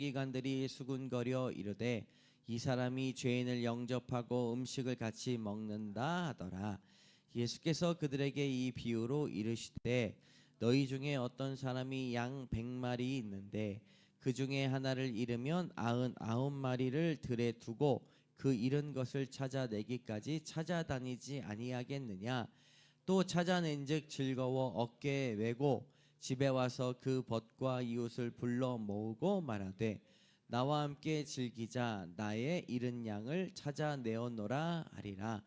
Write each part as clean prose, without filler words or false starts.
서기관들이 수군거려 이르되 이 사람이 죄인을 영접하고 음식을 같이 먹는다 하더라. 예수께서 그들에게 이 비유로 이르시되 너희 중에 어떤 사람이 양 100마리 있는데 그 중에 하나를 잃으면 99마리를 들에 두고 그 잃은 것을 찾아내기까지 찾아다니지 아니하겠느냐. 또 찾아낸즉 즐거워 어깨에 메고 집에 와서 그 벗과 이웃을 불러 모으고 말하되 나와 함께 즐기자. 나의 잃은 양을 찾아내었노라 하리라.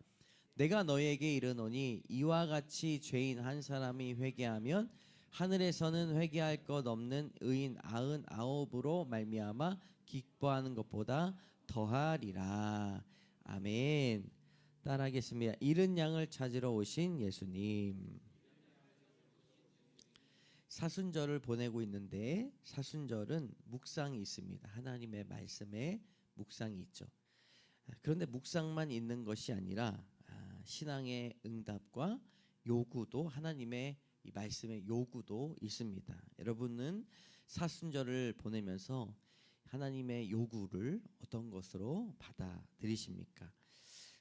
내가 너희에게 이르노니 이와 같이 죄인 한 사람이 회개하면 하늘에서는 회개할 것 없는 의인 99으로 말미암아 기뻐하는 것보다 더하리라. 아멘. 따라하겠습니다. 잃은 양을 찾으러 오신 예수님. 사순절을 보내고 있는데 사순절은 묵상이 있습니다. 하나님의 말씀에 묵상이 있죠. 그런데 묵상만 있는 것이 아니라 신앙의 응답과 요구도, 하나님의 이 말씀의 요구도 있습니다. 여러분은 사순절을 보내면서 하나님의 요구를 어떤 것으로 받아들이십니까?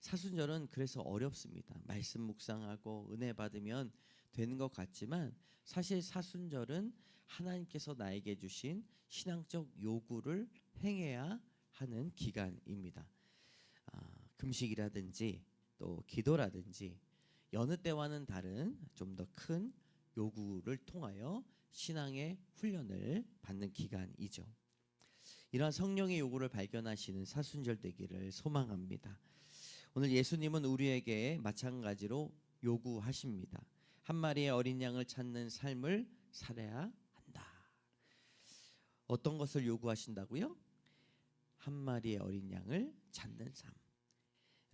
사순절은 그래서 어렵습니다. 말씀 묵상하고 은혜 받으면 되는 것 같지만 사실 사순절은 하나님께서 나에게 주신 신앙적 요구를 행해야 하는 기간입니다. 금식이라든지 또 기도라든지 여느 때와는 다른 좀 더 큰 요구를 통하여 신앙의 훈련을 받는 기간이죠. 이러한 성령의 요구를 발견하시는 사순절 되기를 소망합니다. 오늘 예수님은 우리에게 마찬가지로 요구하십니다. 한 마리의 어린 양을 찾는 삶을 살아야 한다. 어떤 것을 요구하신다고요? 한 마리의 어린 양을 찾는 삶.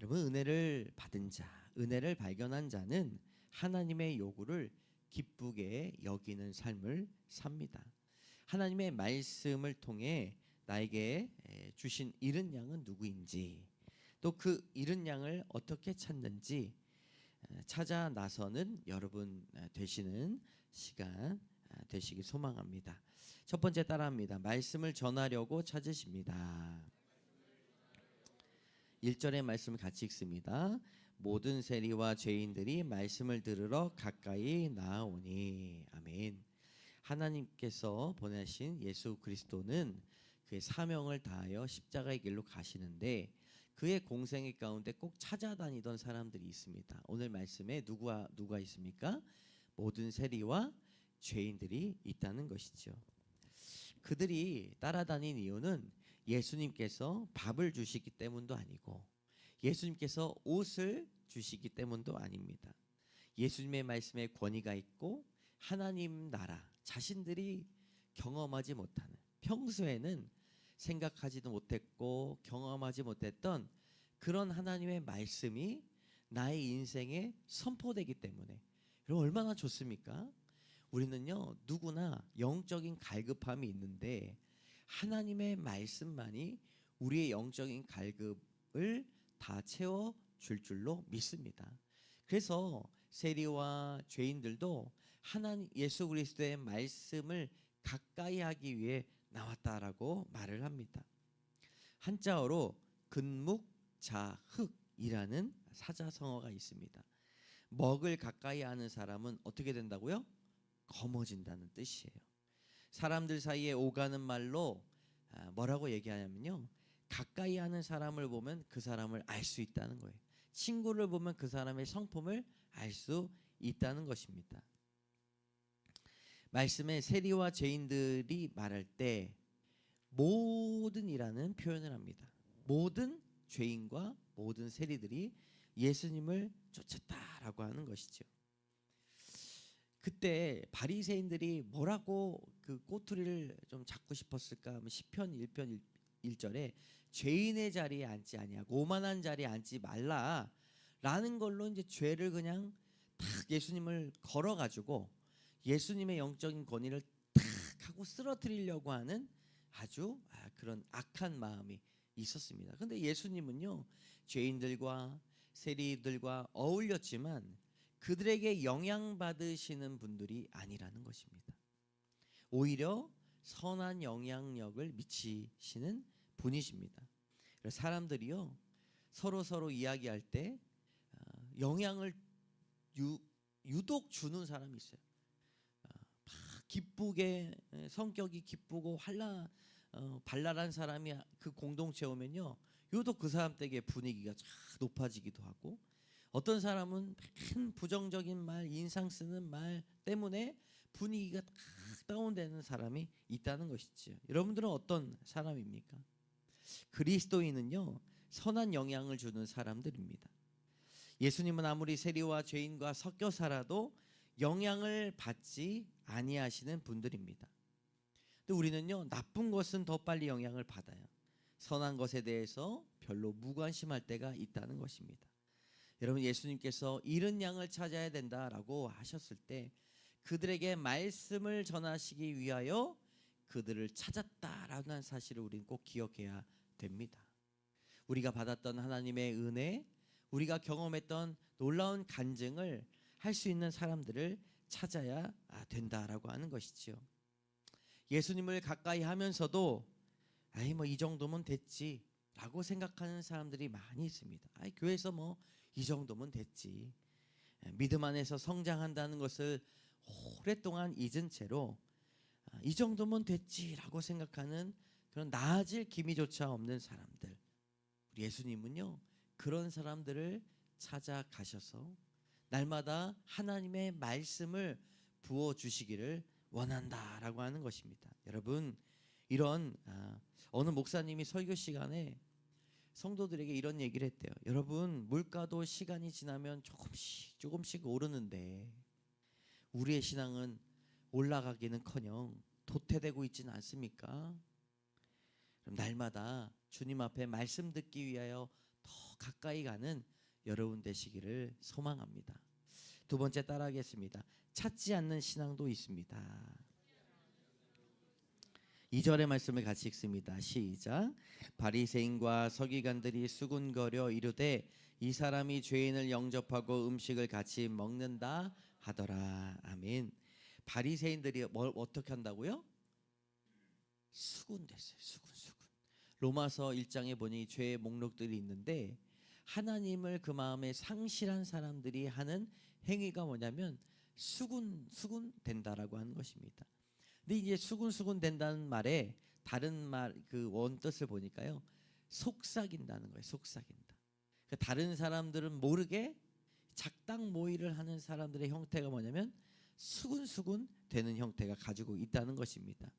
여러분, 은혜를 받은 자, 은혜를 발견한 자는 하나님의 요구를 기쁘게 여기는 삶을 삽니다. 하나님의 말씀을 통해 나에게 주신 잃은 양은 누구인지, 또 그 잃은 양을 어떻게 찾는지 찾아 나서는 여러분 되시는 시간 되시길 소망합니다. 첫 번째 따라합니다. 말씀을 전하려고 찾으십니다. 1절의 말씀을 같이 읽습니다. 모든 세리와 죄인들이 말씀을 들으러 가까이 나아오니. 아멘. 하나님께서 보내신 예수 그리스도는 그의 사명을 다하여 십자가의 길로 가시는데 그의 공생의 가운데 꼭 찾아다니던 사람들이 있습니다. 오늘 말씀에 누가 있습니까? 모든 세리와 죄인들이 있다는 것이죠. 그들이 따라다닌 이유는 예수님께서 밥을 주시기 때문도 아니고 예수님께서 옷을 주시기 때문도 아닙니다. 예수님의 말씀에 권위가 있고 하나님 나라, 자신들이 경험하지 못하는, 평소에는 생각하지도 못했고 경험하지 못했던 그런 하나님의 말씀이 나의 인생에 선포되기 때문에. 여러분, 얼마나 좋습니까? 우리는요, 누구나 영적인 갈급함이 있는데 하나님의 말씀만이 우리의 영적인 갈급을 다 채워줄 줄로 믿습니다. 그래서 세리와 죄인들도 하나님 예수 그리스도의 말씀을 가까이 하기 위해 나왔다라고 말을 합니다. 한자어로 근묵자흑이라는 사자성어가 있습니다. 먹을 가까이 하는 사람은 어떻게 된다고요? 검어진다는 뜻이에요. 사람들 사이에 오가는 말로 뭐라고 얘기하냐면요, 가까이 하는 사람을 보면 그 사람을 알 수 있다는 거예요. 친구를 보면 그 사람의 성품을 알 수 있다는 것입니다. 말씀에 세리와 죄인들이 말할 때 모든이라는 표현을 합니다. 모든 죄인과 모든 세리들이 예수님을 쫓았다라고 하는 것이죠. 그때 바리새인들이 뭐라고 그 꼬투리를 좀 잡고 싶었을까 하면 시편 1편 1절에 죄인의 자리에 앉지 아니하고 오만한 자리에 앉지 말라라는 걸로 이제 죄를 그냥 탁 예수님을 걸어 가지고 예수님의 영적인 권위를 탁 하고 쓰러뜨리려고 하는 아주 그런 악한 마음이 있었습니다. 그런데 예수님은요, 죄인들과 세리들과 어울렸지만 그들에게 영향받으시는 분들이 아니라는 것입니다. 오히려 선한 영향력을 미치시는 분이십니다. 그래서 사람들이요 서로 이야기할 때 영향을 유독 주는 사람이 있어요. 막 기쁘게 성격이 기쁘고 발랄한 사람이 그 공동체에 오면요 유독 그 사람 댁의 분위기가 쫙 높아지기도 하고, 어떤 사람은 큰 부정적인 말, 인상 쓰는 말 때문에 분위기가 딱 다운되는 사람이 있다는 것이지요. 여러분들은 어떤 사람입니까? 그리스도인은요 선한 영향을 주는 사람들입니다. 예수님은 아무리 세리와 죄인과 섞여 살아도 영향을 받지 아니하시는 분들입니다. 근데 우리는요 나쁜 것은 더 빨리 영향을 받아요. 선한 것에 대해서 별로 무관심할 때가 있다는 것입니다. 여러분, 예수님께서 잃은 양을 찾아야 된다라고 하셨을 때 그들에게 말씀을 전하시기 위하여 그들을 찾았다라는 사실을 우리는 꼭 기억해야 됩니다. 우리가 받았던 하나님의 은혜, 우리가 경험했던 놀라운 간증을 할 수 있는 사람들을 찾아야 된다라고 하는 것이지요. 예수님을 가까이 하면서도 아이 뭐 이 정도면 됐지라고 생각하는 사람들이 많이 있습니다. 아이 교회에서 뭐 이 정도면 됐지. 믿음 안에서 성장한다는 것을 오랫동안 잊은 채로 이 정도면 됐지라고 생각하는 그런 나아질 기미조차 없는 사람들. 우리 예수님은요 그런 사람들을 찾아가셔서 날마다 하나님의 말씀을 부어주시기를 원한다라고 하는 것입니다. 여러분, 이런 어느 목사님이 설교 시간에 성도들에게 이런 얘기를 했대요. 여러분, 물가도 시간이 지나면 조금씩 오르는데 우리의 신앙은 올라가기는커녕 도태되고 있지는 않습니까? 그럼 날마다 주님 앞에 말씀 듣기 위하여 더 가까이 가는 여러분 되시기를 소망합니다. 두 번째 따라하겠습니다. 찾지 않는 신앙도 있습니다. 2절의 말씀을 같이 읽습니다. 시작. 바리새인과 서기관들이 수군거려 이르되 이 사람이 죄인을 영접하고 음식을 같이 먹는다 하더라. 아멘. 바리새인들이 어떻게 한다고요? 수군됐어요. 수군. 로마서 1장에 보니 죄의 목록들이 있는데 하나님을 그 마음에 상실한 사람들이 하는 행위가 뭐냐면 수군 된다라고 하는 것입니다. 근데 이제 수군 된다는 말에 다른 말 그 원뜻을 보니까요 속삭인다는 거예요. 속삭인다. 그 다른 사람들은 모르게 작당 모의를 하는 사람들의 형태가 뭐냐면 수군 되는 형태가 가지고 있다는 것입니다.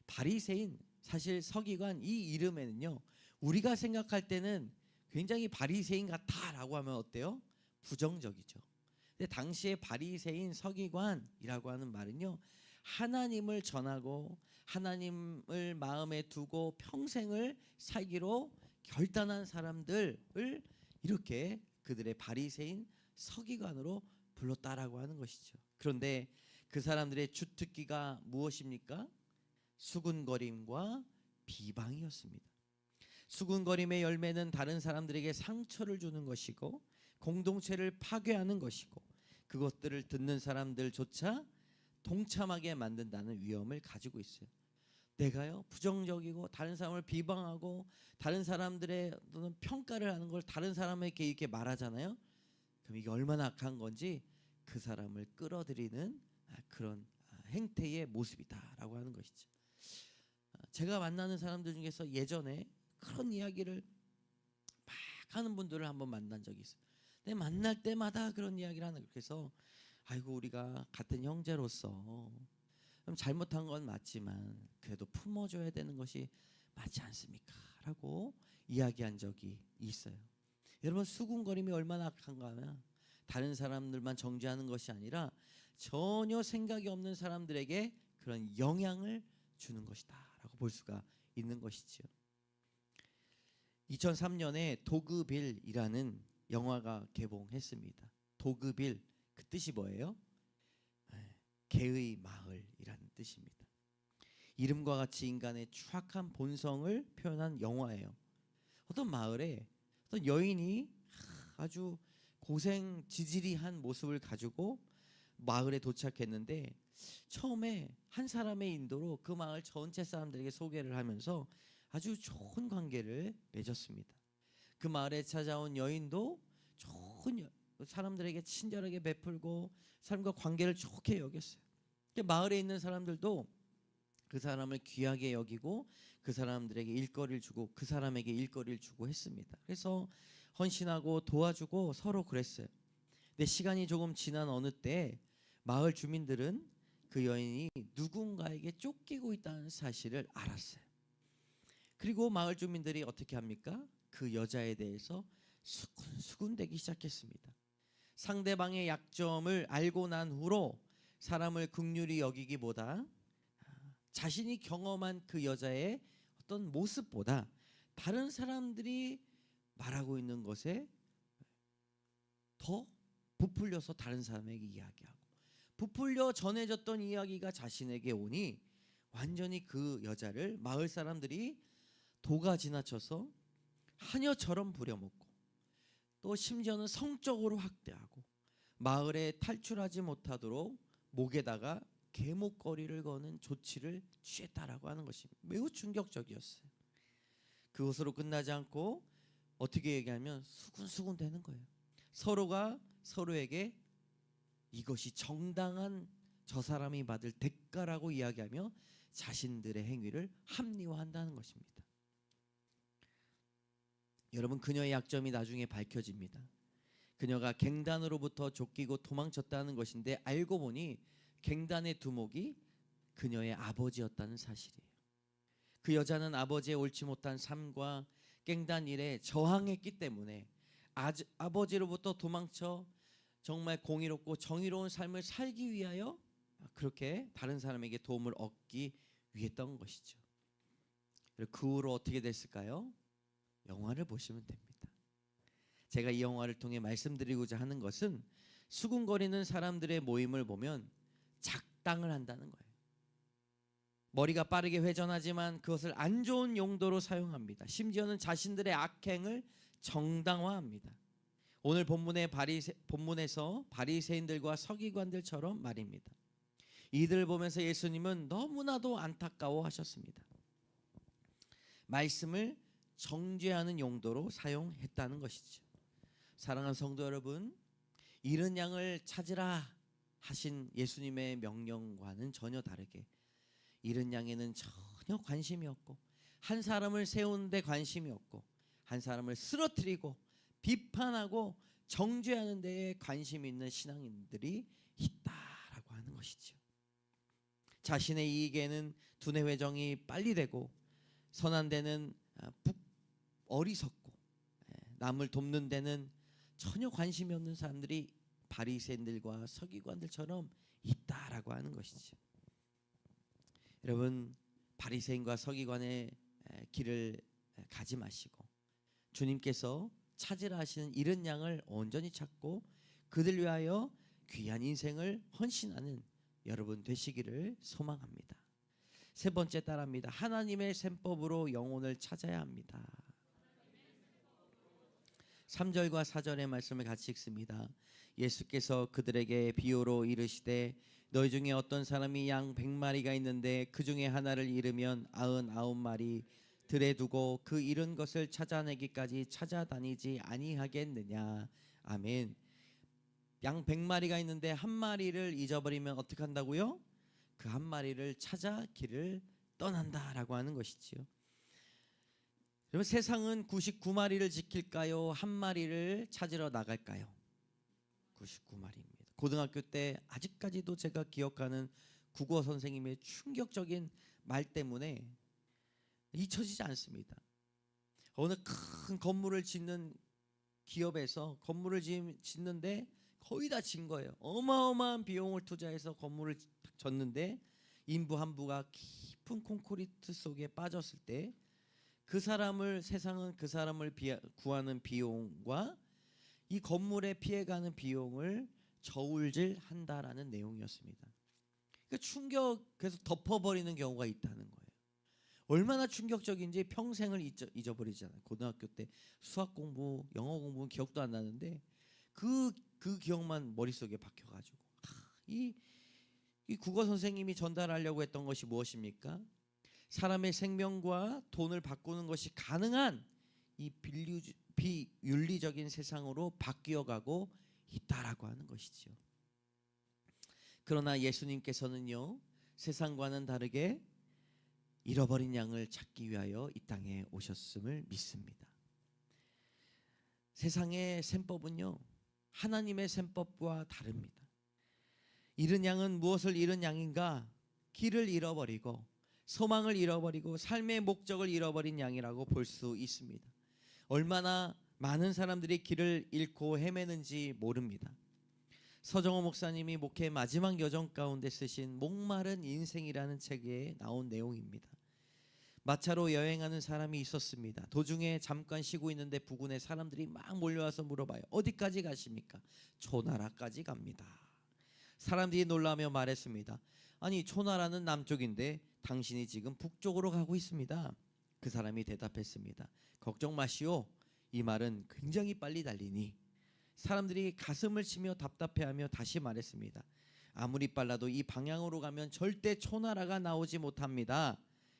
바리새인, 사실 서기관 이 이름에는요 우리가 생각할 때는 굉장히 바리새인 같다라고 하면 어때요? 부정적이죠. 근데 당시에 바리새인 서기관이라고 하는 말은요 하나님을 전하고 하나님을 마음에 두고 평생을 살기로 결단한 사람들을 이렇게 그들의 바리새인 서기관으로 불렀다라고 하는 것이죠. 그런데 그 사람들의 주특기가 무엇입니까? 수군거림과 비방이었습니다. 수군거림의 열매는 다른 사람들에게 상처를 주는 것이고 공동체를 파괴하는 것이고 그것들을 듣는 사람들조차 동참하게 만든다는 위험을 가지고 있어요. 내가요 부정적이고 다른 사람을 비방하고 다른 사람들의 또는 평가를 하는 걸 다른 사람에게 이렇게 말하잖아요. 그럼 이게 얼마나 악한 건지 그 사람을 끌어들이는 그런 행태의 모습이다라고 하는 것이죠. 제가 만나는 사람들 중에서 예전에 그런 이야기를 막 하는 분들을 한번 만난 적이 있어요. 근데 만날 때마다 그런 이야기를 하는 거예요. 그래서 아이고 우리가 같은 형제로서 잘못한 건 맞지만 그래도 품어줘야 되는 것이 맞지 않습니까? 라고 이야기한 적이 있어요. 여러분, 수군거림이 얼마나 악한가 하면 다른 사람들만 정죄하는 것이 아니라 전혀 생각이 없는 사람들에게 그런 영향을 주는 것이다 라고 볼 수가 있는 것이지요. 2003년에 도그빌이라는 영화가 개봉했습니다. 도그빌, 그 뜻이 뭐예요? 개의 마을이라는 뜻입니다. 이름과 같이 인간의 추악한 본성을 표현한 영화예요. 어떤 마을에 어떤 여인이 아주 고생 지질이한 모습을 가지고 마을에 도착했는데 처음에 한 사람의 인도로 그 마을 전체 사람들에게 소개를 하면서 아주 좋은 관계를 맺었습니다. 그 마을에 찾아온 여인도 좋은 사람들에게 친절하게 베풀고 사람과 관계를 좋게 여겼어요. 마을에 있는 사람들도 그 사람을 귀하게 여기고 그 사람들에게 일거리를 주고 그 사람에게 일거리를 주고 했습니다. 그래서 헌신하고 도와주고 서로 그랬어요. 근데 시간이 조금 지난 어느 때 마을 주민들은 그 여인이 누군가에게 쫓기고 있다는 사실을 알았어요. 그리고 마을 주민들이 어떻게 합니까? 그 여자에 대해서 수군수군대기 시작했습니다. 상대방의 약점을 알고 난 후로 사람을 긍휼히 여기기보다 자신이 경험한 그 여자의 어떤 모습보다 다른 사람들이 말하고 있는 것에 더 부풀려서 다른 사람에게 이야기하고 부풀려 전해졌던 이야기가 자신에게 오니 완전히 그 여자를 마을 사람들이 도가 지나쳐서 하녀처럼 부려먹고 또 심지어는 성적으로 학대하고 마을에 탈출하지 못하도록 목에다가 계목거리를 거는 조치를 취했다라고 하는 것이 매우 충격적이었어요. 그것으로 끝나지 않고 어떻게 얘기하면 수군수군 되는 거예요. 서로가 서로에게 이것이 정당한 저 사람이 받을 대가라고 이야기하며 자신들의 행위를 합리화한다는 것입니다. 여러분, 그녀의 약점이 나중에 밝혀집니다. 그녀가 갱단으로부터 쫓기고 도망쳤다는 것인데 알고 보니 갱단의 두목이 그녀의 아버지였다는 사실이에요. 그 여자는 아버지의 옳지 못한 삶과 갱단 일에 저항했기 때문에 아버지로부터 도망쳐 정말 공의롭고 정의로운 삶을 살기 위하여 그렇게 다른 사람에게 도움을 얻기 위했던 것이죠. 그 후로 어떻게 됐을까요? 영화를 보시면 됩니다. 제가 이 영화를 통해 말씀드리고자 하는 것은 수군거리는 사람들의 모임을 보면 작당을 한다는 거예요. 머리가 빠르게 회전하지만 그것을 안 좋은 용도로 사용합니다. 심지어는 자신들의 악행을 정당화합니다. 오늘 본문에서 바리새인들과 서기관들처럼 말입니다. 이들을 보면서 예수님은 너무나도 안타까워하셨습니다. 말씀을 정죄하는 용도로 사용했다는 것이죠. 사랑하는 성도 여러분, 잃은 양을 찾으라 하신 예수님의 명령과는 전혀 다르게 잃은 양에는 전혀 관심이 없고 한 사람을 세우는 데 관심이 없고 한 사람을 쓰러뜨리고 비판하고 정죄하는 데에 관심이 있는 신앙인들이 있다라고 하는 것이죠. 자신의 이익에는 두뇌 회전이 빨리 되고 선한 데는 어리석고 남을 돕는 데는 전혀 관심이 없는 사람들이 바리새인들과 서기관들처럼 있다라고 하는 것이죠. 여러분, 바리새인과 서기관의 길을 가지 마시고 주님께서 찾으라 하시는 잃은 양을 온전히 찾고 그들 위하여 귀한 인생을 헌신하는 여러분 되시기를 소망합니다. 세 번째 따라합니다. 하나님의 셈법으로 영혼을 찾아야 합니다. 3절과 4절의 말씀을 같이 읽습니다. 예수께서 그들에게 비유로 이르시되 너희 중에 어떤 사람이 양 100마리가 있는데 그 중에 하나를 잃으면 99마리 들에 두고 그 잃은 것을 찾아내기까지 찾아다니지 아니하겠느냐. 아멘. 양 100마리가 있는데 한 마리를 잊어버리면 어떻게 한다고요? 그 한 마리를 찾아 길을 떠난다라고 하는 것이지요. 여러분, 세상은 99마리를 지킬까요? 한 마리를 찾으러 나갈까요? 99마리입니다. 고등학교 때 아직까지도 제가 기억하는 국어 선생님의 충격적인 말 때문에 잊혀지지 않습니다. 어느 큰 건물을 짓는 기업에서 건물을 짓는데 거의 다 진 거예요. 어마어마한 비용을 투자해서 건물을 졌는데 인부 한 부가 깊은 콘크리트 속에 빠졌을 때 그 사람을 세상은 그 사람을 구하는 비용과 이 건물에 피해가는 비용을 저울질한다라는 내용이었습니다. 그러니까 그래서 덮어버리는 경우가 있다는 거예요. 얼마나 충격적인지 평생을 잊어버리잖아요. 고등학교 때 수학 공부, 영어 공부는 기억도 안 나는데 그 기억만 머릿속에 박혀가지고 이 이 국어 선생님이 전달하려고 했던 것이 무엇입니까? 사람의 생명과 돈을 바꾸는 것이 가능한 이 비윤리적인 세상으로 바뀌어가고 있다라고 하는 것이죠. 그러나 예수님께서는요, 세상과는 다르게 잃어버린 양을 찾기 위하여 이 땅에 오셨음을 믿습니다. 세상의 셈법은요, 하나님의 셈법과 다릅니다. 잃은 양은 무엇을 잃은 양인가? 길을 잃어버리고 소망을 잃어버리고 삶의 목적을 잃어버린 양이라고 볼 수 있습니다. 얼마나 많은 사람들이 길을 잃고 헤매는지 모릅니다. 서정호 목사님이 목회 마지막 여정 가운데 쓰신 목마른 인생이라는 책에 나온 내용입니다. 마차로 여행하는 사람이 있었습니다. 도중에 잠깐 쉬고 있는데 부근에 사람들이 막 몰려와서 물어봐요. 어디까지 가십니까? 초나라까지 갑니다. 사람들이 놀라며 말했습니다. 아니, 초나라는 남쪽인데 당신이 지금 북쪽으로 가고 있습니다. 그 사람이 대답했습니다. 걱정 마시오. 이 말은 굉장히 빨리 달리니. 사람들이 가슴을 치며 답답해하며 다시 말했습니다. 아무리 빨라도 이 방향으로 가면 절대 초나라가 나오지 못합니다.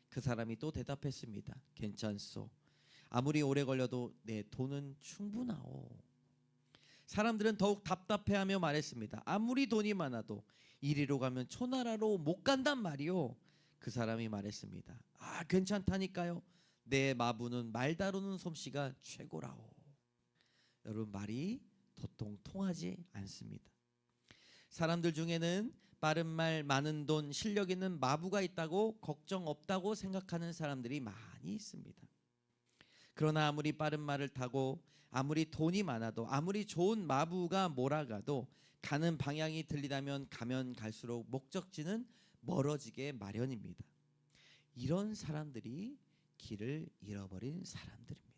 그 사람이 또 대답했습니다. 괜찮소. 아무리 오래 걸려도 내 돈은 충분하오. 사람들은 더욱 답답해하며 말했습니다. 아무리 돈이 많아도 이리로 가면 초나라로 못 간단 말이오. 그 사람이 말했습니다. 아, 괜찮다니까요. 내 마부는 말 다루는 솜씨가 최고라오. 여러분, 말이 도통 통하지 않습니다. 사람들 중에는 빠른 말, 많은 돈, 실력 있는 마부가 있다고 걱정 없다고 생각하는 사람들이 많이 있습니다. 그러나 아무리 빠른 말을 타고 아무리 돈이 많아도 아무리 좋은 마부가 몰아가도 가는 방향이 틀리다면 가면 갈수록 목적지는 멀어지게 마련입니다. 이런 사람들이 길을 잃어버린 사람들입니다.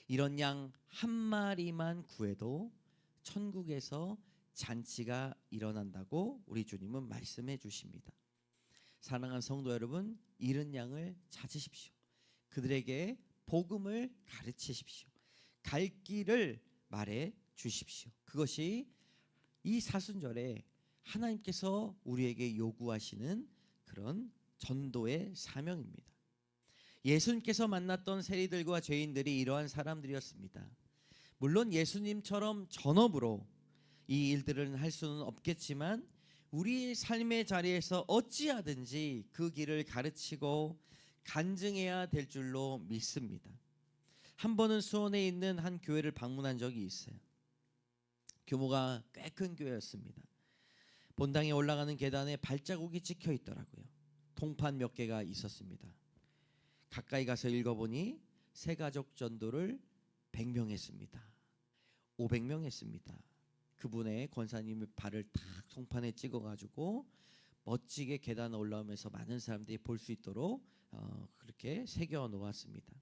이런 양 한 마리만 구해도 천국에서 잔치가 일어난다고 우리 주님은 말씀해 주십니다. 사랑하는 성도 여러분, 잃은 양을 찾으십시오. 그들에게 복음을 가르치십시오. 갈 길을 말해 주십시오. 그것이 이 사순절에 하나님께서 우리에게 요구하시는 그런 전도의 사명입니다. 예수님께서 만났던 세리들과 죄인들이 이러한 사람들이었습니다. 물론 예수님처럼 전업으로 이 일들을 할 수는 없겠지만 우리의 삶의 자리에서 어찌하든지 그 길을 가르치고 간증해야 될 줄로 믿습니다. 한 번은 수원에 있는 한 교회를 방문한 적이 있어요. 규모가 꽤 큰 교회였습니다. 본당에 올라가는 계단에 발자국이 찍혀 있더라고요. 통판 몇 개가 있었습니다. 가까이 가서 읽어보니 새가족 전도를 100명 했습니다. 500명 했습니다. 그분의 권사님의 발을 탁 송판에 찍어가지고 멋지게 계단 올라오면서 많은 사람들이 볼 수 있도록 그렇게 새겨 놓았습니다.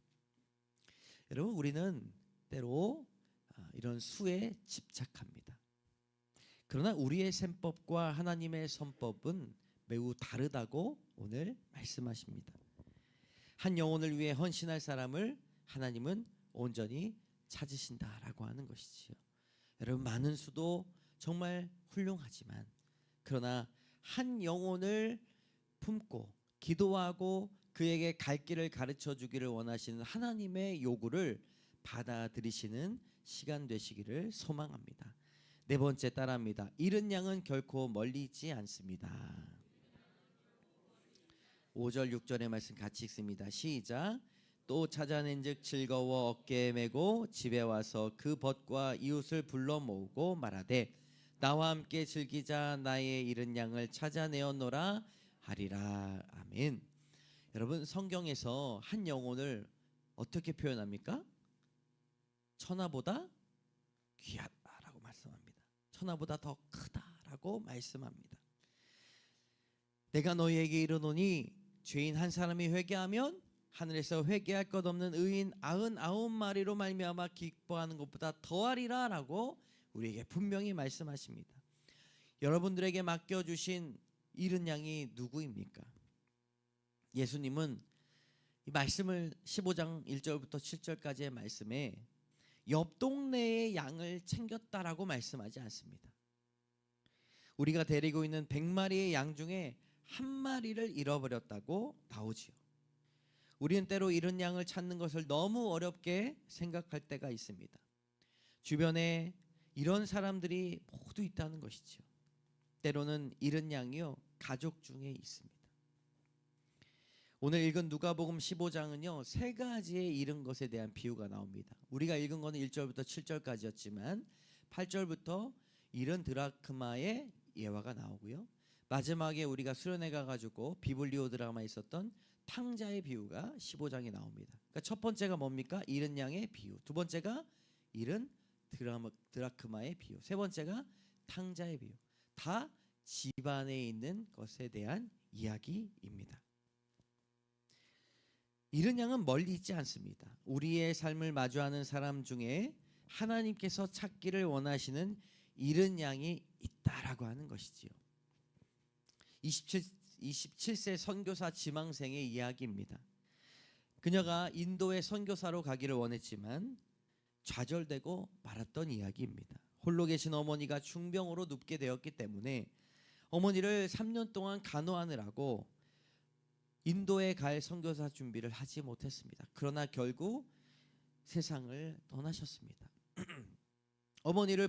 여러분, 우리는 때로 이런 수에 집착합니다. 그러나 우리의 셈법과 하나님의 선법은 매우 다르다고 오늘 말씀하십니다. 한 영혼을 위해 헌신할 사람을 하나님은 온전히 찾으신다라고 하는 것이지요. 여러분, 많은 수도 정말 훌륭하지만 그러나 한 영혼을 품고 기도하고 그에게 갈 길을 가르쳐 주기를 원하시는 하나님의 요구를 받아들이시는 시간 되시기를 소망합니다. 네 번째 따라합니다. 잃은 양은 결코 멀리 있지 않습니다. 5절 6절의 말씀 같이 읽습니다. 시작. 또 찾아낸즉 즐거워 어깨에 메고 집에 와서 그 벗과 이웃을 불러 모으고 말하되 나와 함께 즐기자. 나의 잃은 양을 찾아내었노라 하리라. 아멘. 여러분, 성경에서 한 영혼을 어떻게 표현합니까? 천하보다 귀하다라고 말씀합니다. 천하보다 더 크다라고 말씀합니다. 내가 너희에게 이르노니 죄인 한 사람이 회개하면 하늘에서 회개할 것 없는 의인 99마리로 말미암아 기뻐하는 것보다 더하리라라고 우리에게 분명히 말씀하십니다. 여러분들에게 맡겨주신 잃은 양이 누구입니까? 예수님은 이 말씀을 15장 1절부터 7절까지의 말씀에 옆 동네의 양을 챙겼다라고 말씀하지 않습니다. 우리가 데리고 있는 100마리의 양 중에 한 마리를 잃어버렸다고 나오지요. 우리는 때로 잃은 양을 찾는 것을 너무 어렵게 생각할 때가 있습니다. 주변에 이런 사람들이 모두 있다는 것이죠. 때로는 잃은 양이요, 가족 중에 있습니다. 오늘 읽은 누가복음 15장은요, 세 가지의 잃은 것에 대한 비유가 나옵니다. 우리가 읽은 거는 1절부터 7절까지였지만 8절부터 잃은 드라크마의 예화가 나오고요, 마지막에 우리가 수련회 가가지고 비블리오 드라마에 있었던 탕자의 비유가 15장에 나옵니다. 그러니까 첫 번째가 뭡니까? 잃은 양의 비유. 두 번째가 잃은 드라크마의 비유. 세 번째가 탕자의 비유. 다 집안에 있는 것에 대한 이야기입니다. 잃은 양은 멀리 있지 않습니다. 우리의 삶을 마주하는 사람 중에 하나님께서 찾기를 원하시는 잃은 양이 있다라고 하는 것이지요. 27세 선교사 지망생의 이야기입니다. 그녀가 인도의 선교사로 가기를 원했지만 좌절되고 말았던 이야기입니다. 홀로 계신 어머니가 중병으로 눕게 되었기 때문에 어머니를 3년 동안 간호하느라고 인도에 갈 선교사 준비를 하지 못했습니다. 그러나 결국 세상을 떠나셨습니다. 어머니를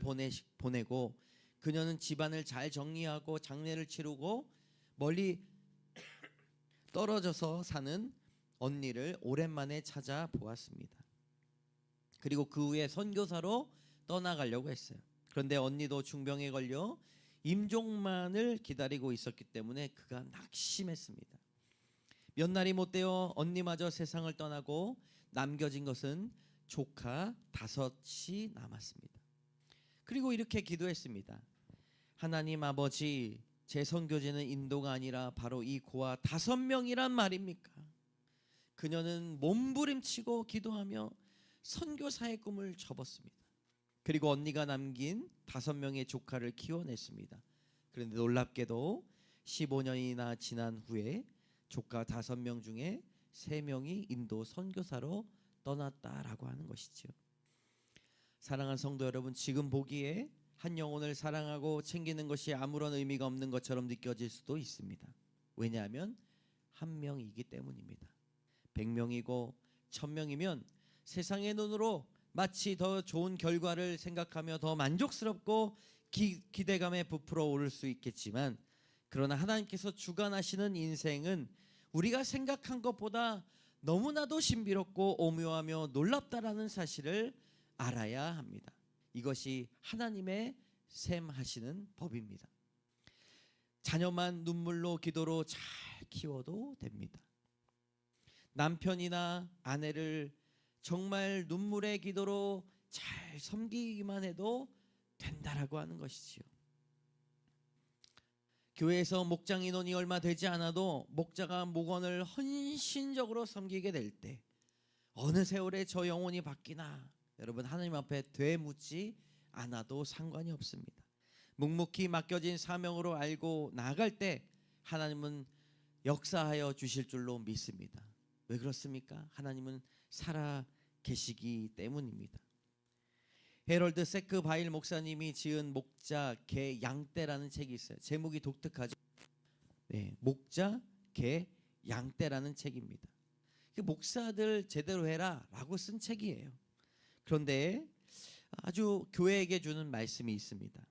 보내고 그녀는 집안을 잘 정리하고 장례를 치르고 멀리 떨어져서 사는 언니를 오랜만에 찾아보았습니다. 그리고 그 후에 선교사로 떠나가려고 했어요. 그런데 언니도 중병에 걸려 임종만을 기다리고 있었기 때문에 그가 낙심했습니다. 몇 날이 못 되어 언니마저 세상을 떠나고 남겨진 것은 조카 5이 남았습니다. 그리고 이렇게 기도했습니다. 하나님 아버지, 제 선교지는 인도가 아니라 바로 이 고아 5명이란 말입니까? 그녀는 몸부림치고 기도하며 선교사의 꿈을 접었습니다. 그리고 언니가 남긴 5명의 조카를 키워냈습니다. 그런데 놀랍게도 15년이나 지난 후에 조카 5명 중에 3명이 인도 선교사로 떠났다라고 하는 것이죠. 사랑하는 성도 여러분, 지금 보기에 한 영혼을 사랑하고 챙기는 것이 아무런 의미가 없는 것처럼 느껴질 수도 있습니다. 왜냐하면 한 명이기 때문입니다. 100명이고 1000명이면 세상의 눈으로 마치 더 좋은 결과를 생각하며 더 만족스럽고 기대감에 부풀어 오를 수 있겠지만, 그러나 하나님께서 주관하시는 인생은 우리가 생각한 것보다 너무나도 신비롭고 오묘하며 놀랍다라는 사실을 알아야 합니다. 이것이 하나님의 셈하시는 법입니다. 자녀만 눈물로 기도로 잘 키워도 됩니다. 남편이나 아내를 정말 눈물의 기도로 잘 섬기기만 해도 된다라고 하는 것이지요. 교회에서 목장 인원이 얼마 되지 않아도 목자가 목원을 헌신적으로 섬기게 될 때 어느 세월에 저 영혼이 바뀌나, 여러분 하나님 앞에 되묻지 않아도 상관이 없습니다. 묵묵히 맡겨진 사명으로 알고 나아갈 때 하나님은 역사하여 주실 줄로 믿습니다. 왜 그렇습니까? 하나님은 살아 계시기 때문입니다. 헤럴드 세크 바일 목사님이 지은 목자 개 양떼라는 책이 있어요. 제목이 독특하죠. 네, 목자 개 양떼라는 책입니다. 목사들 제대로 해라라고 쓴 책이에요. 그런데 아주 교회에게 주는 말씀이 있습니다.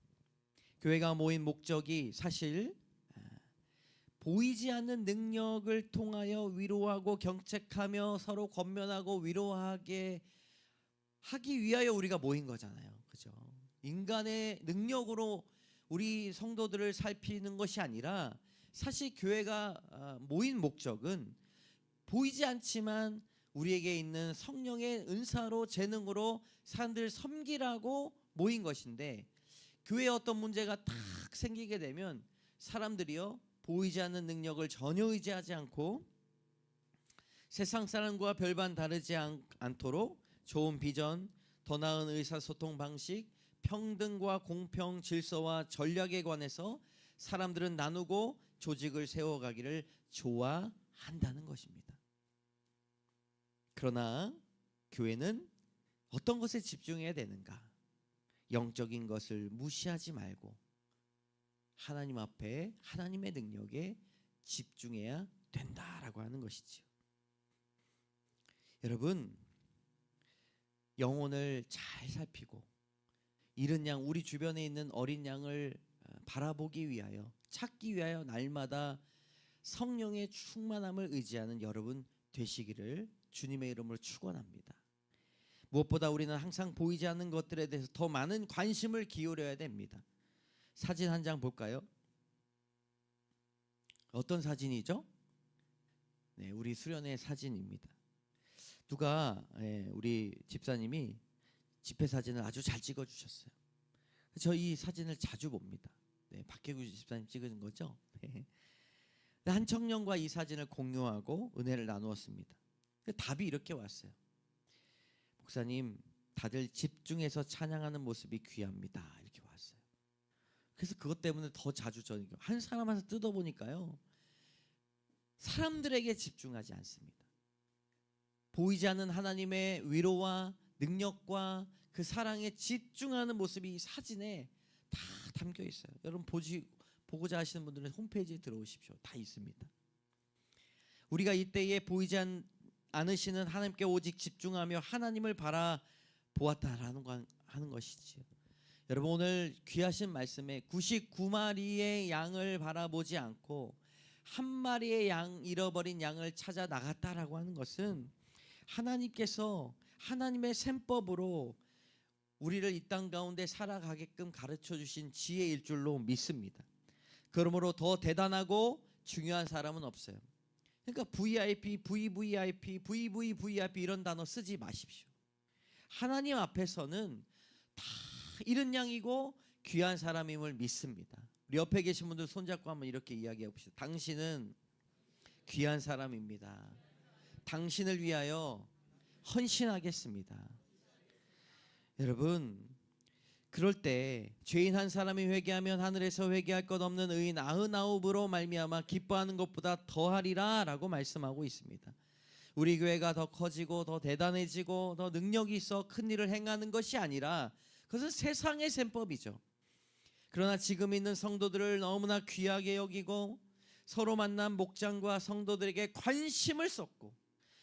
교회가 모인 목적이 사실 보이지 않는 능력을 통하여 위로하고 경책하며 서로 권면하고 위로하게 하기 위하여 우리가 모인 거잖아요. 그죠? 인간의 능력으로 우리 성도들을 살피는 것이 아니라, 사실 교회가 모인 목적은 보이지 않지만 우리에게 있는 성령의 은사로, 재능으로 사람들을 섬기라고 모인 것인데, 교회에 어떤 문제가 탁 생기게 되면 사람들이요, 보이지 않는 능력을 전혀 의지하지 않고 세상 사람과 별반 다르지 않도록 좋은 비전, 더 나은 의사소통 방식, 평등과 공평, 질서와 전략에 관해서 사람들은 나누고 조직을 세워가기를 좋아한다는 것입니다. 그러나 교회는 어떤 것에 집중해야 되는가? 영적인 것을 무시하지 말고 하나님 앞에 하나님의 능력에 집중해야 된다라고 하는 것이지요. 여러분, 영혼을 잘 살피고 잃은 양, 우리 주변에 있는 어린 양을 바라보기 위하여, 찾기 위하여 날마다 성령의 충만함을 의지하는 여러분 되시기를 주님의 이름으로 축원합니다. 무엇보다 우리는 항상 보이지 않는 것들에 대해서 더 많은 관심을 기울여야 됩니다. 사진 한 장 볼까요? 어떤 사진이죠? 네, 우리 수련회 사진입니다. 누가 우리 집사님이 집회 사진을 아주 잘 찍어주셨어요. 저 이 사진을 자주 봅니다. 네, 박혜구 집사님 찍은 거죠. 네. 한 청년과 이 사진을 공유하고 은혜를 나누었습니다. 답이 이렇게 왔어요. 목사님, 다들 집중해서 찬양하는 모습이 귀합니다. 이렇게 왔어요. 그래서 그것 때문에 더 자주 저는 한 사람한테 뜯어보니까요, 사람들에게 집중하지 않습니다. 보이지 않는 하나님의 위로와 능력과 그 사랑에 집중하는 모습이 이 사진에 다 담겨 있어요. 여러분 보고자 하시는 분들은 홈페이지에 들어오십시오. 다 있습니다. 우리가 이때에 보이지 않으시는 하나님께 오직 집중하며 하나님을 바라보았다라는 하는 것이지요. 여러분, 오늘 귀하신 말씀에 99마리의 양을 바라보지 않고 한 마리의 잃어버린 양을 찾아 나갔다라고 하는 것은 하나님께서 하나님의 셈법으로 우리를 이 땅 가운데 살아가게끔 가르쳐 주신 지혜일 줄로 믿습니다. 그러므로 더 대단하고 중요한 사람은 없어요. 그러니까 VIP, VVIP, VVVIP 이런 단어 쓰지 마십시오. 하나님 앞에서는 다 잃은 양이고 귀한 사람임을 믿습니다. 우리 옆에 계신 분들 손잡고 한번 이렇게 이야기해 봅시다. 당신은 귀한 사람입니다. 당신을 위하여 헌신하겠습니다. 여러분, 그럴 때 죄인 한 사람이 회개하면 하늘에서 회개할 것 없는 의인 99으로 말미암아 기뻐하는 것보다 더하리라 라고 말씀하고 있습니다. 우리 교회가 더 커지고 더 대단해지고 더 능력이 있어 큰 일을 행하는 것이 아니라 그것은 세상의 셈법이죠. 그러나 지금 있는 성도들을 너무나 귀하게 여기고 서로 만난 목장과 성도들에게 관심을 쏟고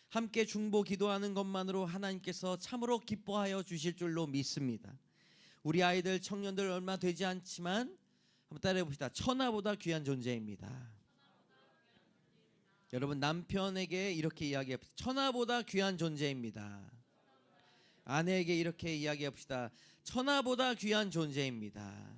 함께 중보 기도하는 것만으로 하나님께서 참으로 기뻐하여 주실 줄로 믿습니다. 우리 아이들, 청년들 얼마 되지 않지만 한번 따라해 봅시다. 천하보다 귀한 존재입니다. 여러분, 남편에게 이렇게 이야기해 봅시다. 천하보다 귀한 존재입니다. 아내에게 이렇게 이야기해 봅시다. 천하보다 귀한 존재입니다.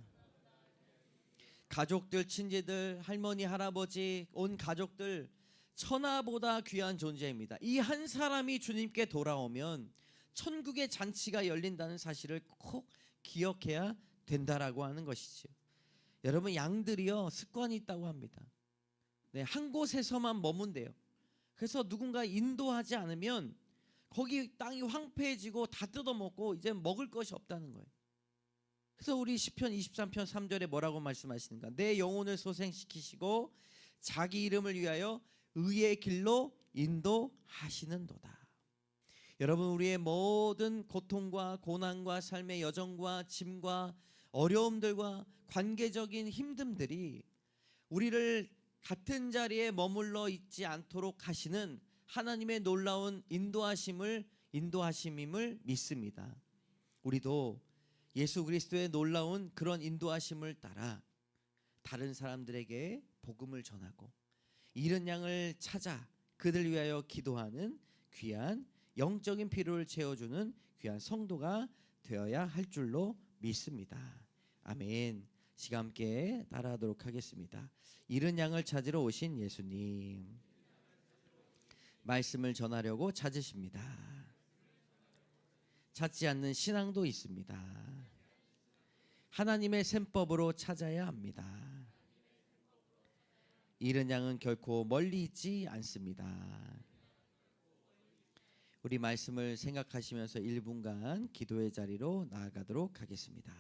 가족들, 친지들, 할머니, 할아버지, 온 가족들 천하보다 귀한 존재입니다. 이 한 사람이 주님께 돌아오면 천국의 잔치가 열린다는 사실을 꼭 기억해야 된다라고 하는 것이죠. 여러분, 양들이요 습관이 있다고 합니다. 네, 한 곳에서만 머문대요. 그래서 누군가 인도하지 않으면 거기 땅이 황폐해지고 다 뜯어먹고 이제 먹을 것이 없다는 거예요. 그래서 우리 시편 23편 3절에 뭐라고 말씀하시는가? 내 영혼을 소생시키시고 자기 이름을 위하여 의의 길로 인도하시는도다. 여러분, 우리의 모든 고통과 고난과 삶의 여정과 짐과 어려움들과 관계적인 힘듦들이 우리를 같은 자리에 머물러 있지 않도록 하시는 하나님의 놀라운 인도하심임을 믿습니다. 우리도 예수 그리스도의 놀라운 그런 인도하심을 따라 다른 사람들에게 복음을 전하고 잃은 양을 찾아 그들 위하여 기도하는 귀한 영적인 필요를 채워주는 귀한 성도가 되어야 할 줄로 믿습니다. 아멘. 시간 함께 따라하도록 하겠습니다. 잃은 양을 찾으러 오신 예수님, 말씀을 전하려고 찾으십니다. 찾지 않는 신앙도 있습니다. 하나님의 셈법으로 찾아야 합니다. 잃은 양은 결코 멀리 있지 않습니다. 우리 말씀을 생각하시면서 1분간 기도의 자리로 나아가도록 하겠습니다.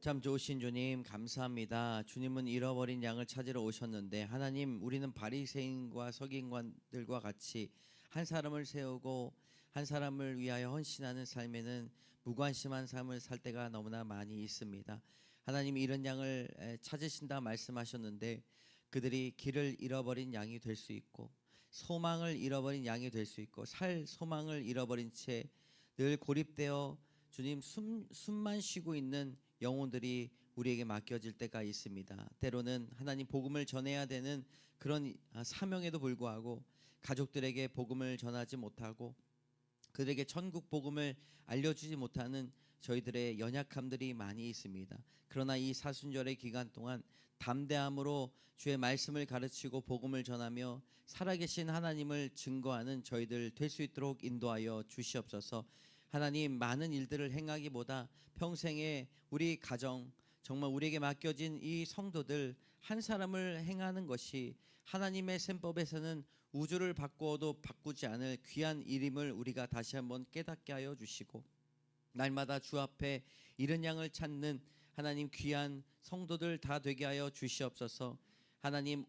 참 좋으신 주님 감사합니다. 주님은 잃어버린 양을 찾으러 오셨는데 하나님 우리는 바리새인과 서기관들과 같이 한 사람을 세우고 한 사람을 위하여 헌신하는 삶에는 무관심한 삶을 살 때가 너무나 많이 있습니다. 하나님 이런 양을 찾으신다 말씀하셨는데 그들이 길을 잃어버린 양이 될 수 있고 소망을 잃어버린 양이 될 수 있고 살 소망을 잃어버린 채 늘 고립되어 주님 숨만 쉬고 있는 영혼들이 우리에게 맡겨질 때가 있습니다. 때로는 하나님 복음을 전해야 되는 그런 사명에도 불구하고 가족들에게 복음을 전하지 못하고 그들에게 천국 복음을 알려주지 못하는 저희들의 연약함들이 많이 있습니다. 그러나 이 사순절의 기간 동안 담대함으로 주의 말씀을 가르치고 복음을 전하며 살아계신 하나님을 증거하는 저희들 될 수 있도록 인도하여 주시옵소서. 하나님 많은 일들을 행하기보다 평생에 우리 가정 정말 우리에게 맡겨진 이 성도들 한 사람을 행하는 것이 하나님의 셈법에서는 우주를 바꾸어도 바꾸지 않을 귀한 일임을 우리가 다시 한번 깨닫게 하여 주시고 날마다 주 앞에 이른 양을 찾는 하나님 귀한 성도들 다 되게 하여 주시옵소서. 하나님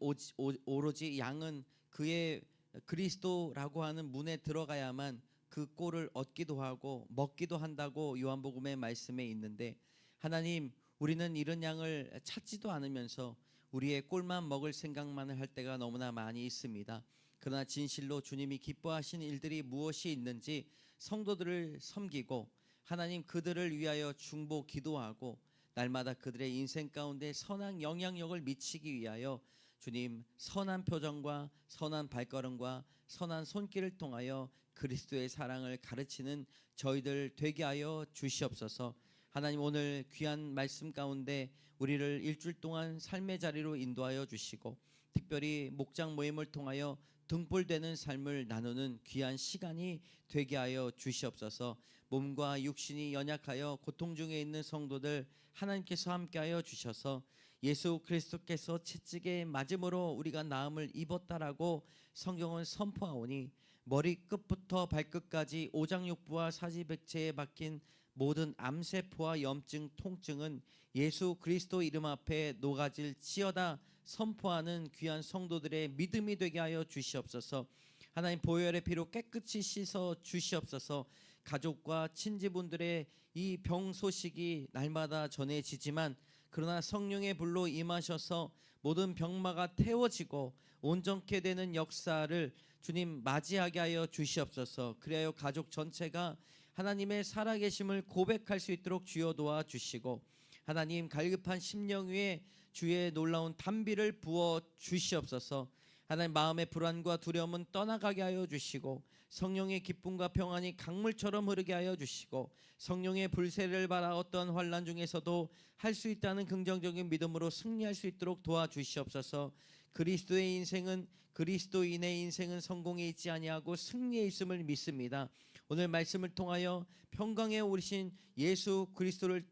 오로지 양은 그의 그리스도라고 하는 문에 들어가야만 그 꼴을 얻기도 하고 먹기도 한다고 요한복음의 말씀에 있는데 하나님 우리는 이런 양을 찾지도 않으면서 우리의 꼴만 먹을 생각만 할 때가 너무나 많이 있습니다. 그러나 진실로 주님이 기뻐하신 일들이 무엇이 있는지 성도들을 섬기고 하나님 그들을 위하여 중보 기도하고 날마다 그들의 인생 가운데 선한 영향력을 미치기 위하여 주님 선한 표정과 선한 발걸음과 선한 손길을 통하여 그리스도의 사랑을 가르치는 저희들 되게 하여 주시옵소서. 하나님 오늘 귀한 말씀 가운데 우리를 일주일 동안 삶의 자리로 인도하여 주시고 특별히 목장 모임을 통하여 등불되는 삶을 나누는 귀한 시간이 되게 하여 주시옵소서. 몸과 육신이 연약하여 고통 중에 있는 성도들 하나님께서 함께하여 주셔서 예수 그리스도께서 채찍에 맞음으로 우리가 나음을 입었다라고 성경은 선포하오니 머리끝부터 발끝까지 오장육부와 사지백체에 박힌 모든 암세포와 염증, 통증은 예수 그리스도 이름 앞에 녹아질지어다 선포하는 귀한 성도들의 믿음이 되게 하여 주시옵소서. 하나님 보혈의 피로 깨끗이 씻어 주시옵소서. 가족과 친지분들의 이 병 소식이 날마다 전해지지만 그러나 성령의 불로 임하셔서 모든 병마가 태워지고 온전케 되는 역사를 주님 맞이하게 하여 주시옵소서. 그리하여 가족 전체가 하나님의 살아계심을 고백할 수 있도록 주여 도와주시고 하나님 갈급한 심령 위에 주의 놀라운 단비를 부어 주시옵소서. 하나님 마음의 불안과 두려움은 떠나가게 하여 주시고 성령의 기쁨과 평안이 강물처럼 흐르게 하여 주시고 성령의 불세를 받아 어떤 환난 중에서도 할 수 있다는 긍정적인 믿음으로 승리할 수 있도록 도와주시옵소서. 그리스도의 인생은 그리스도인의 인생은 성공에 있지 아니하고 승리에 있음을 믿습니다. 오늘 말씀을 통하여 평강에 오르신 예수 그리스도를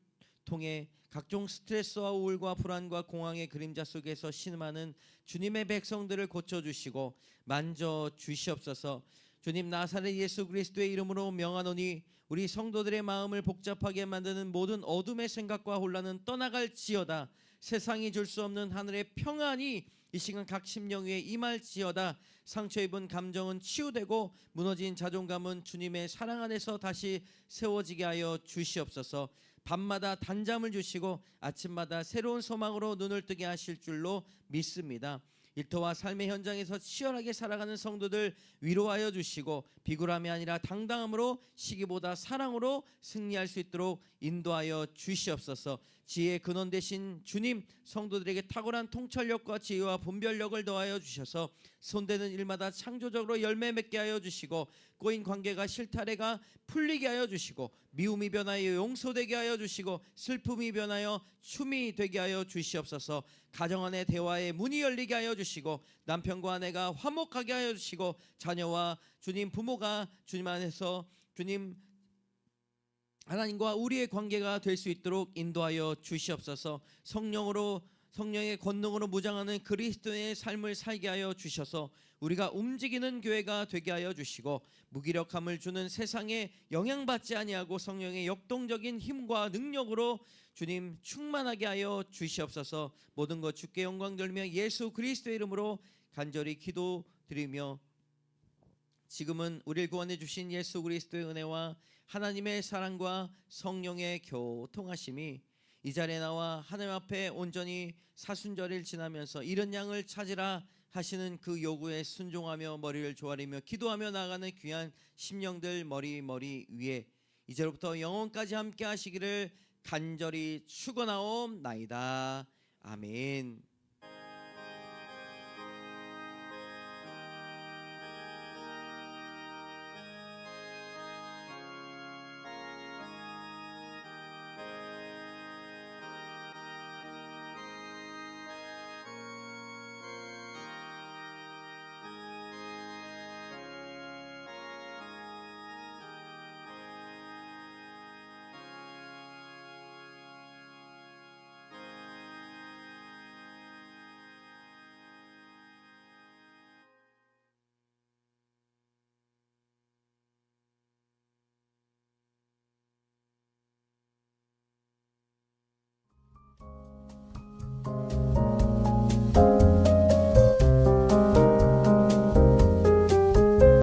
통해 각종 스트레스와 우울과 불안과 공황의 그림자 속에서 신음하는 주님의 백성들을 고쳐주시고 만져주시옵소서. 주님 나사렛 예수 그리스도의 이름으로 명하노니 우리 성도들의 마음을 복잡하게 만드는 모든 어둠의 생각과 혼란은 떠나갈지어다. 세상이 줄 수 없는 하늘의 평안이 이 시간 각 심령 위에 임할지어다. 상처 입은 감정은 치유되고 무너진 자존감은 주님의 사랑 안에서 다시 세워지게 하여 주시옵소서. 밤마다 단잠을 주시고 아침마다 새로운 소망으로 눈을 뜨게 하실 줄로 믿습니다. 일터와 삶의 현장에서 치열하게 살아가는 성도들 위로하여 주시고 비굴함이 아니라 당당함으로 시기보다 사랑으로 승리할 수 있도록 인도하여 주시옵소서. 지혜의 근원 되신 주님 성도들에게 탁월한 통찰력과 지혜와 분별력을 더하여 주셔서 손대는 일마다 창조적으로 열매 맺게 하여 주시고 꼬인 관계가 실타래가 풀리게 하여 주시고 미움이 변하여 용서되게 하여 주시고 슬픔이 변하여 춤이 되게 하여 주시옵소서. 가정 안의 대화의 문이 열리게 하여 주시고 남편과 아내가 화목하게 하여 주시고 자녀와 주님 부모가 주님 안에서 주님 하나님과 우리의 관계가 될 수 있도록 인도하여 주시옵소서. 성령으로 성령의 권능으로 무장하는 그리스도의 삶을 살게 하여 주셔서 우리가 움직이는 교회가 되게 하여 주시고, 무기력함을 주는 세상에 영향받지 아니하고 성령의 역동적인 힘과 능력으로 주님 충만하게 하여 주시옵소서. 모든 것 주께 영광 돌리며 예수 그리스도의 이름으로 간절히 기도드리며, 지금은 우리를 구원해 주신 예수 그리스도의 은혜와 하나님의 사랑과 성령의 교통하심이 이 자리에 나와 하나님 앞에 온전히 사순절을 지나면서 이른 양을 찾으라 하시는 그 요구에 순종하며 머리를 조아리며 기도하며 나아가는 귀한 심령들 머리 위에 이제로부터 영원까지 함께 하시기를 간절히 축원하옵나이다. 아멘.